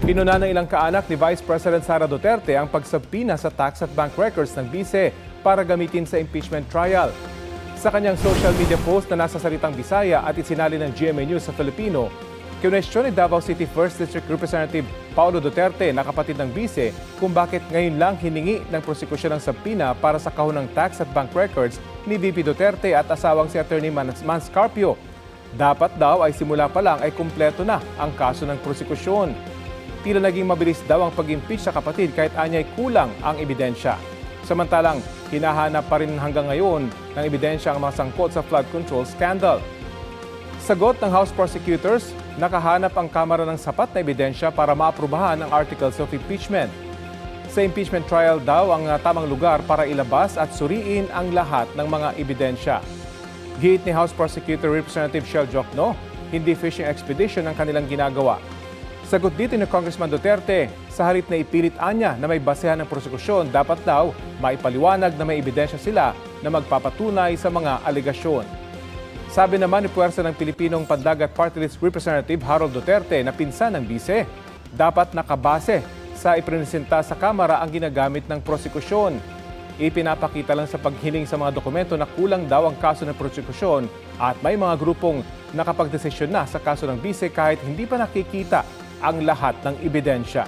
Pinuna ng ilang kaanak ni Vice President Sara Duterte ang pagsabpina sa tax at bank records ng bise para gamitin sa impeachment trial. Sa kanyang social media post na nasa salitang Bisaya at isinali ng GMA News sa Filipino, kinwestiyon ni Davao City 1st District Representative Paulo Duterte na kapatid ng bise kung bakit ngayon lang hiningi ng prosekusyon ng sabpina para sa kahon ng tax at bank records ni VP Duterte at asawang si Attorney Mans Carpio. Dapat daw ay simula pa lang ay kumpleto na ang kaso ng prosekusyon. Tila naging mabilis daw ang pag-impeach sa kapatid kahit anya'y kulang ang ebidensya. Samantalang, hinahanap pa rin hanggang ngayon ng ebidensya ang mga sangkot sa flood control scandal. Sagot ng House Prosecutors, nakahanap ang Kamara ng sapat na ebidensya para maaprubahan ang articles of impeachment. Sa impeachment trial daw ang tamang lugar para ilabas at suriin ang lahat ng mga ebidensya. Giit ni House Prosecutor Representative Shell Jokno, hindi fishing expedition ang kanilang ginagawa. Sagot dito ni Congressman Duterte, sa halip na ipilit anya na may basehan ng prosekusyon, dapat daw maipaliwanag na may ebidensya sila na magpapatunay sa mga alegasyon. Sabi naman ni Puwersa ng Pilipinong Pandagat Party List Representative Harold Duterte na pinsan ng bise, dapat nakabase sa ipresenta sa Kamara ang ginagamit ng prosekusyon. Ipinapakita lang sa paghiling sa mga dokumento na kulang daw ang kaso ng prosekusyon at may mga grupong nakapagdesisyon na sa kaso ng bise kahit hindi pa nakikita ang lahat ng ebidensya.